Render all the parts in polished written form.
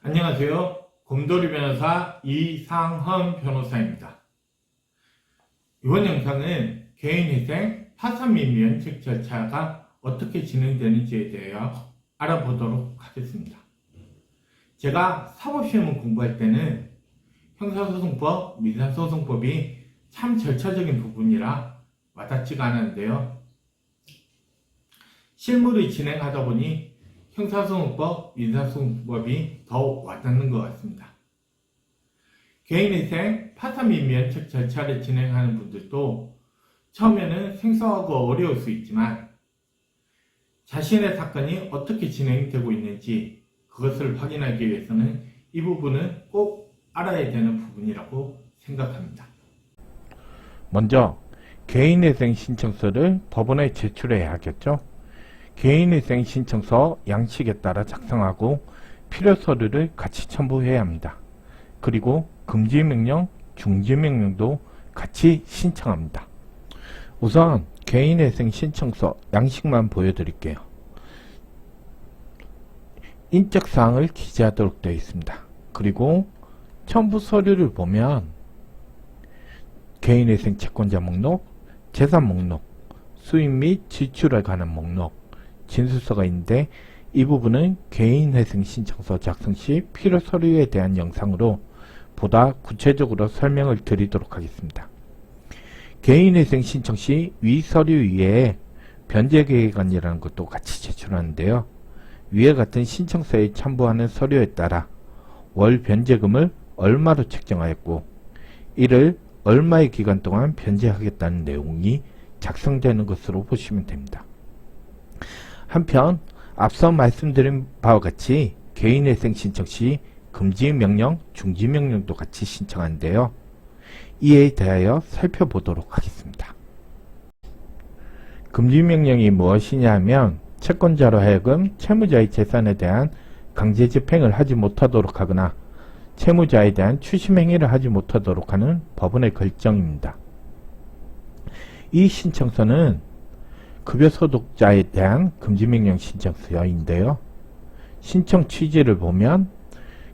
안녕하세요. 곰돌이 변호사 이상헌 변호사입니다. 이번 영상은 개인회생 파산미 면책 절차가 어떻게 진행되는지에 대하여 알아보도록 하겠습니다. 제가 사법시험을 공부할 때는 형사소송법, 민사소송법이 참 절차적인 부분이라 와닿지가 않았는데요. 실무를 진행하다 보니 형사소송법, 민사소송법이 더욱 와닿는 것 같습니다. 개인회생 파산미 면책 절차를 진행하는 분들도 처음에는 생소하고 어려울 수 있지만 자신의 사건이 어떻게 진행되고 있는지 그것을 확인하기 위해서는 이 부분은 꼭 알아야 되는 부분이라고 생각합니다. 먼저 개인회생 신청서를 법원에 제출해야 하겠죠. 개인회생 신청서 양식에 따라 작성하고 필요 서류를 같이 첨부해야 합니다. 그리고 금지명령, 중지명령도 같이 신청합니다. 우선 개인회생 신청서 양식만 보여드릴게요. 인적사항을 기재하도록 되어 있습니다. 그리고 첨부 서류를 보면 개인회생 채권자 목록, 재산 목록, 수입 및 지출에 관한 목록, 진술서가 있는데 이 부분은 개인회생 신청서 작성 시 필요 서류에 대한 영상으로 보다 구체적으로 설명을 드리도록 하겠습니다. 개인회생 신청 시 위 서류 위에 변제계획안이라는 것도 같이 제출하는데요. 위에 같은 신청서에 첨부하는 서류에 따라 월 변제금을 얼마로 책정하였고 이를 얼마의 기간 동안 변제하겠다는 내용이 작성되는 것으로 보시면 됩니다. 한편 앞서 말씀드린 바와 같이 개인회생 신청 시 금지명령, 중지명령도 같이 신청하는데요. 이에 대하여 살펴보도록 하겠습니다. 금지명령이 무엇이냐 하면 채권자로 하여금 채무자의 재산에 대한 강제 집행을 하지 못하도록 하거나 채무자에 대한 추심행위를 하지 못하도록 하는 법원의 결정입니다. 이 신청서는 급여소득자에 대한 금지명령 신청서인데요. 신청 취지를 보면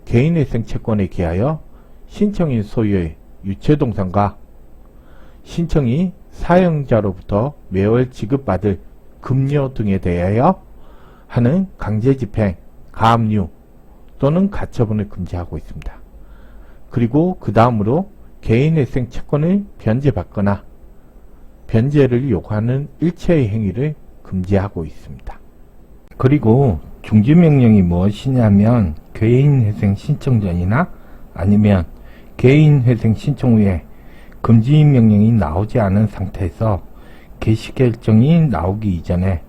개인회생 채권에 기하여 신청인 소유의 유체동산과 신청이 사용자로부터 매월 지급받을 급료 등에 대하여 하는 강제집행, 가압류 또는 가처분을 금지하고 있습니다. 그리고 그 다음으로 개인회생 채권을 변제받거나 변제를 요구하는 일체의 행위를 금지하고 있습니다. 그리고 중지명령이 무엇이냐면 개인회생 신청 전이나 아니면 개인회생 신청 후에 금지명령이 나오지 않은 상태에서 개시결정이 나오기 이전에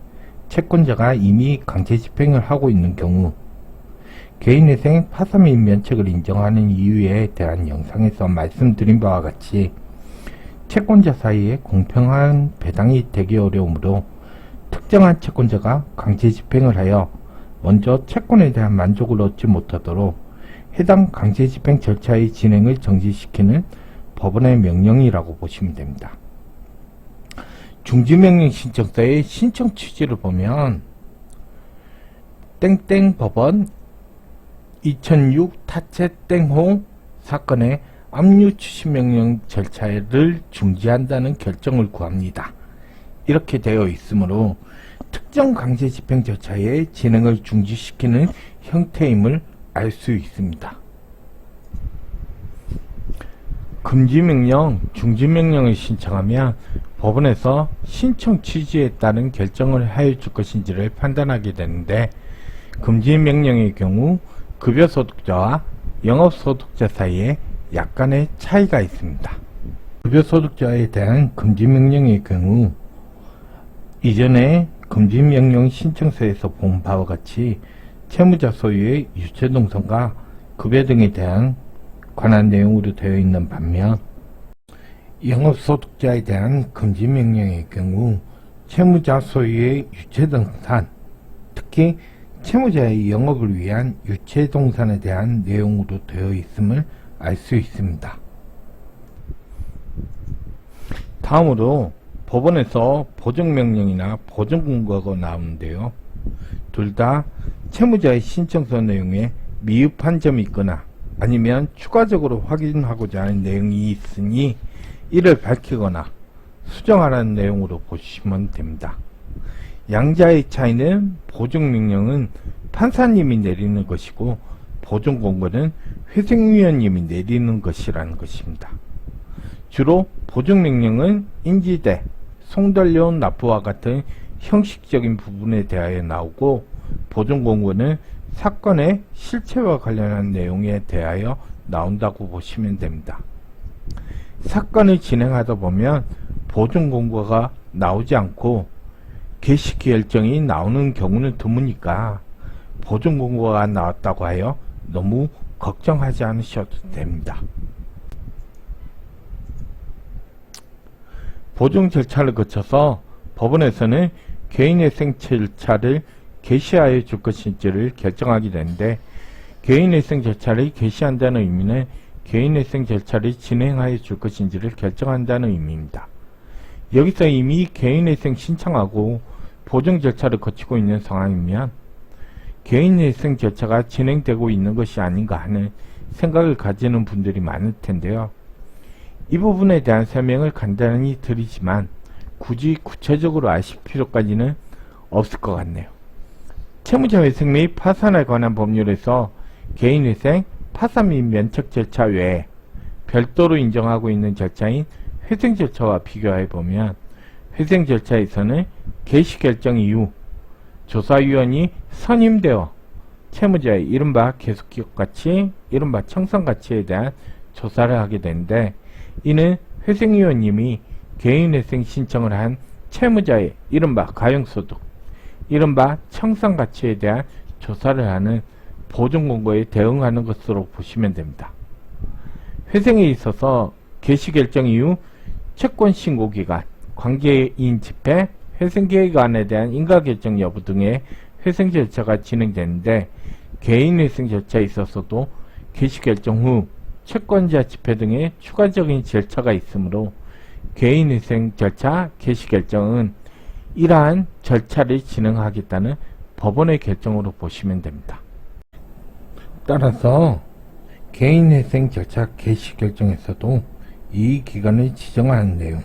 채권자가 이미 강제집행을 하고 있는 경우 개인회생 파산 및 면책을 인정하는 이유에 대한 영상에서 말씀드린 바와 같이 채권자 사이에 공평한 배당이 되기 어려우므로 특정한 채권자가 강제집행을 하여 먼저 채권에 대한 만족을 얻지 못하도록 해당 강제집행 절차의 진행을 정지시키는 법원의 명령이라고 보시면 됩니다. 중지명령 신청서의 신청 취지를 보면 땡땡 법원 2006 타체 땡호 사건의 압류 추심명령 절차를 중지한다는 결정을 구합니다. 이렇게 되어 있으므로 특정 강제집행 절차의 진행을 중지시키는 형태임을 알 수 있습니다. 금지명령, 중지명령을 신청하면 법원에서 신청 취지에 따른 결정을 하여 줄 것인지를 판단하게 되는데 금지명령의 경우 급여소득자와 영업소득자 사이에 약간의 차이가 있습니다. 급여소득자에 대한 금지명령의 경우 이전에 금지명령 신청서에서 본 바와 같이 채무자 소유의 유체동산과 급여 등에 대한 관한 내용으로 되어 있는 반면 영업소득자에 대한 금지명령의 경우 채무자 소유의 유체동산, 특히 채무자의 영업을 위한 유체동산에 대한 내용으로 되어 있음을 알 수 있습니다. 다음으로 법원에서 보증명령이나 보증금고가 나오는데요. 둘 다 채무자의 신청서 내용에 미흡한 점이 있거나 아니면 추가적으로 확인하고자 하는 내용이 있으니 이를 밝히거나 수정하라는 내용으로 보시면 됩니다. 양자의 차이는 보증명령은 판사님이 내리는 것이고 보증공고는 회생위원님이 내리는 것이라는 것입니다. 주로 보증명령은 인지대, 송달료운 납부와 같은 형식적인 부분에 대하여 나오고 보증공고는 사건의 실체와 관련한 내용에 대하여 나온다고 보시면 됩니다. 사건을 진행하다 보면 보증공고가 나오지 않고 개시결정이 나오는 경우는 드무니까 보증공고가 나왔다고 하여 너무 걱정하지 않으셔도 됩니다. 보증 절차를 거쳐서 법원에서는 개인회생 절차를 개시하여 줄 것인지를 결정하게 되는데, 개인회생 절차를 개시한다는 의미는 개인회생 절차를 진행하여 줄 것인지를 결정한다는 의미입니다. 여기서 이미 개인회생 신청하고 보증 절차를 거치고 있는 상황이면 개인회생 절차가 진행되고 있는 것이 아닌가 하는 생각을 가지는 분들이 많을 텐데요. 이 부분에 대한 설명을 간단히 드리지만 굳이 구체적으로 아실 필요까지는 없을 것 같네요. 채무자 회생 및 파산에 관한 법률에서 개인회생, 파산 및 면책 절차 외에 별도로 인정하고 있는 절차인 회생 절차와 비교해 보면, 회생 절차에서는 개시결정 이후 조사위원이 선임되어 채무자의 이른바 계속기업가치, 이른바 청산가치에 대한 조사를 하게 되는데, 이는 회생위원님이 개인회생 신청을 한 채무자의 이른바 가용소득, 이른바 청산가치에 대한 조사를 하는 보증공고에 대응하는 것으로 보시면 됩니다. 회생에 있어서 개시결정 이후 채권신고기간, 관계인 집회, 회생계획안에 대한 인가결정 여부 등의 회생 절차가 진행되는데, 개인회생 절차에 있어서도 개시결정 후 채권자 집회 등의 추가적인 절차가 있으므로 개인회생 절차 개시결정은 이러한 절차를 진행하겠다는 법원의 결정으로 보시면 됩니다. 따라서 개인회생 절차 개시결정에서도 이 기간을 지정하는 내용,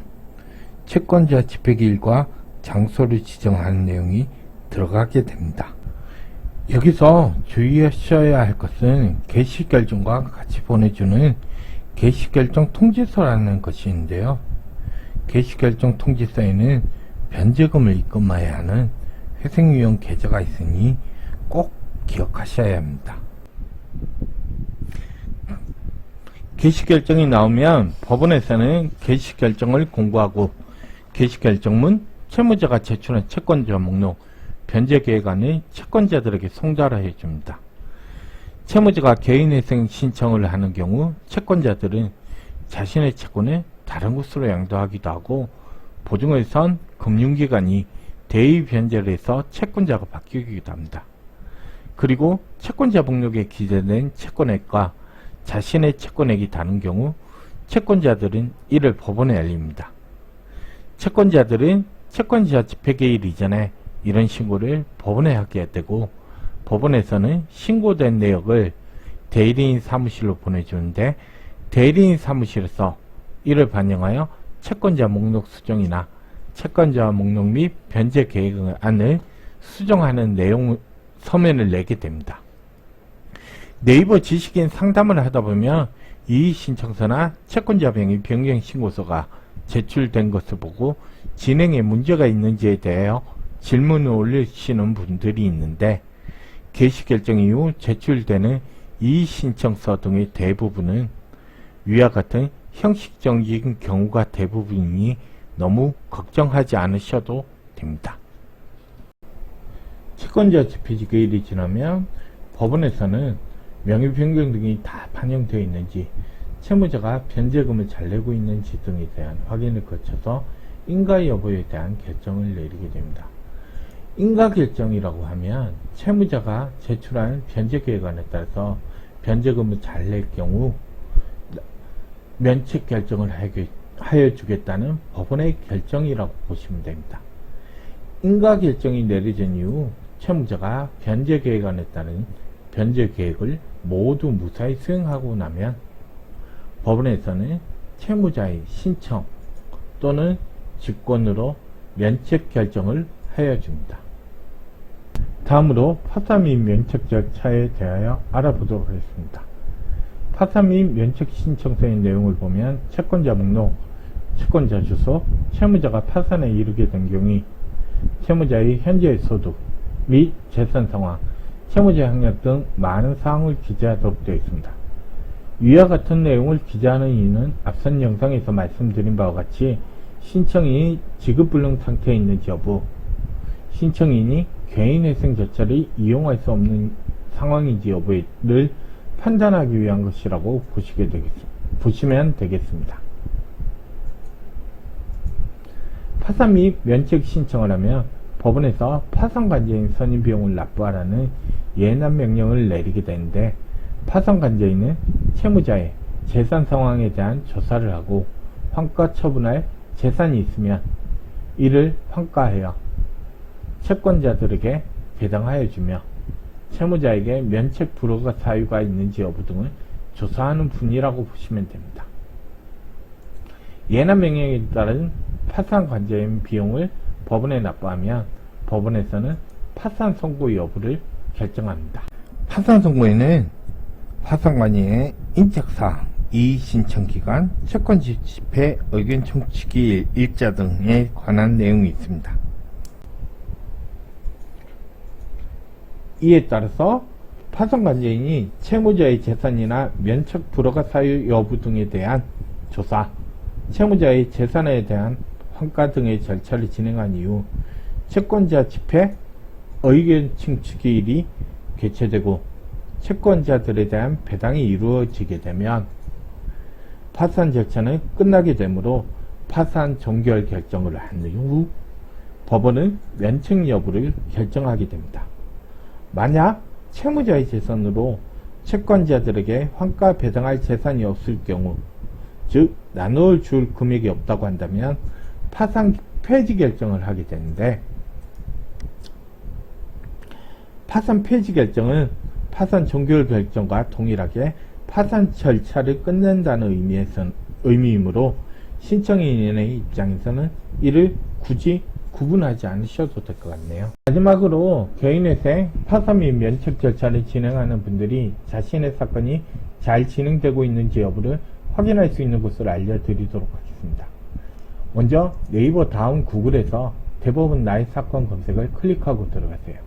채권자 집회기일과 장소를 지정하는 내용이 들어가게 됩니다. 여기서 주의하셔야 할 것은 개시결정과 같이 보내주는 개시결정 통지서라는 것이 있는데요. 개시결정 통지서에는 변제금을 입금해야 하는 회생위원 계좌가 있으니 꼭 기억하셔야 합니다. 개시결정이 나오면 법원에서는 개시결정을 공고하고 개시결정문, 채무자가 제출한 채권자 목록, 변제계획안을 채권자들에게 송달해 줍니다. 채무자가 개인회생 신청을 하는 경우 채권자들은 자신의 채권을 다른 곳으로 양도하기도 하고, 보증을 선 금융기관이 대의 변제를 해서 채권자가 바뀌기도 합니다. 그리고 채권자 목록에 기재된 채권액과 자신의 채권액이 다른 경우 채권자들은 이를 법원에 알립니다. 채권자들은 채권자 집회기일 이전에 이런 신고를 법원에 하게 되고, 법원에서는 신고된 내역을 대리인 사무실로 보내주는데, 대리인 사무실에서 이를 반영하여 채권자 목록 수정이나 채권자 목록 및 변제 계획안을 수정하는 내용 서면을 내게 됩니다. 네이버 지식인 상담을 하다 보면 이의신청서나 채권자 명의 변경 신고서가 제출된 것을 보고 진행에 문제가 있는지에 대하여 질문을 올리시는 분들이 있는데, 개시결정 이후 제출되는 이의신청서 등의 대부분은 위와 같은 형식적인 경우가 대부분이니 너무 걱정하지 않으셔도 됩니다. 채권자 집회기일이 지나면 법원에서는 명의 변경 등이 다 반영되어 있는지, 채무자가 변제금을 잘 내고 있는지 등에 대한 확인을 거쳐서 인가 여부에 대한 결정을 내리게 됩니다. 인가 결정이라고 하면 채무자가 제출한 변제계획안에 따라서 변제금을 잘 낼 경우 면책 결정을 하여 주겠다는 법원의 결정이라고 보시면 됩니다. 인가 결정이 내려진 이후 채무자가 변제계획안에 따른 변제 계획을 모두 무사히 수행하고 나면 법원에서는 채무자의 신청 또는 직권으로 면책 결정을 하여 줍니다. 다음으로 파산 및 면책 절차에 대하여 알아보도록 하겠습니다. 파산 및 면책 신청서의 내용을 보면 채권자 목록, 채권자 주소, 채무자가 파산에 이르게 된 경우 채무자의 현재의 소득 및 재산 상황, 채무자 학력 등 많은 사항을 기재하도록 되어 있습니다. 위와 같은 내용을 기재하는 이유는 앞선 영상에서 말씀드린 바와 같이 신청인이 지급불능 상태에 있는지 여부, 신청인이 개인회생 절차를 이용할 수 없는 상황인지 여부를 판단하기 위한 것이라고 보시면 되겠습니다. 파산 및 면책 신청을 하면 법원에서 파산관제인 선임 비용을 납부하라는 예납 명령을 내리게 되는데, 파산관제인은 채무자의 재산 상황에 대한 조사를 하고 환가 처분할 재산이 있으면 이를 환가하여 채권자들에게 배당하여 주며 채무자에게 면책 불허가 사유가 있는지 여부 등을 조사하는 분이라고 보시면 됩니다. 예납 명령에 따른 파산 관제인 비용을 법원에 납부하면 법원에서는 파산 선고 여부를 결정합니다. 파산 선고에는 파산관리의 인적사항, 이의신청기간, 채권 집회, 의견 청취기 일자 등에 관한 내용이 있습니다. 이에 따라서 파산관제인이 채무자의 재산이나 면책 불허가 사유 여부 등에 대한 조사, 채무자의 재산에 대한 환가 등의 절차를 진행한 이후 채권자 집회, 의견 청취기일이 개최되고 채권자들에 대한 배당이 이루어지게 되면 파산 절차는 끝나게 되므로 파산 종결 결정을 한 후 법원은 면책 여부를 결정하게 됩니다. 만약 채무자의 재산으로 채권자들에게 환가 배당할 재산이 없을 경우, 즉 나누어 줄 금액이 없다고 한다면 파산 폐지 결정을 하게 되는데, 파산 폐지 결정은 파산 종결 결정과 동일하게 파산 절차를 끝낸다는 의미이므로 신청인의 입장에서는 이를 굳이 구분하지 않으셔도 될 것 같네요. 마지막으로 개인회생, 파산 및 면책 절차를 진행하는 분들이 자신의 사건이 잘 진행되고 있는지 여부를 확인할 수 있는 곳을 알려드리도록 하겠습니다. 먼저 네이버 다음 구글에서 대법원 나의 사건 검색을 클릭하고 들어가세요.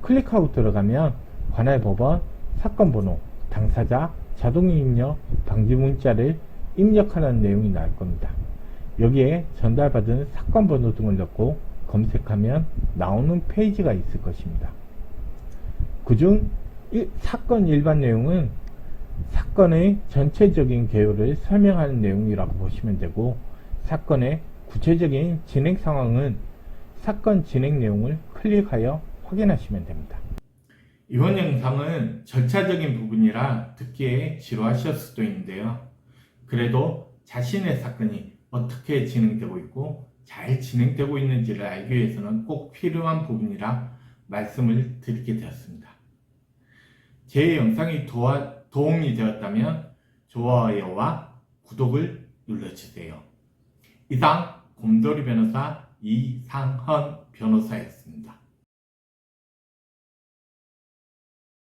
클릭하고 들어가면 관할 법원, 사건 번호, 당사자, 자동 입력, 방지 문자를 입력하는 내용이 나올 겁니다. 여기에 전달받은 사건 번호 등을 넣고 검색하면 나오는 페이지가 있을 것입니다. 그중 사건 일반 내용은 사건의 전체적인 개요를 설명하는 내용이라고 보시면 되고, 사건의 구체적인 진행 상황은 사건 진행 내용을 클릭하여 확인하시면 됩니다. 이번 영상은 절차적인 부분이라 듣기에 지루하실 수도 있는데요. 그래도 자신의 사건이 어떻게 진행되고 있고 잘 진행되고 있는지를 알기 위해서는 꼭 필요한 부분이라 말씀을 드리게 되었습니다. 제 영상이 도움이 되었다면 좋아요와 구독을 눌러주세요. 이상 곰돌이 변호사 이상헌 변호사였습니다.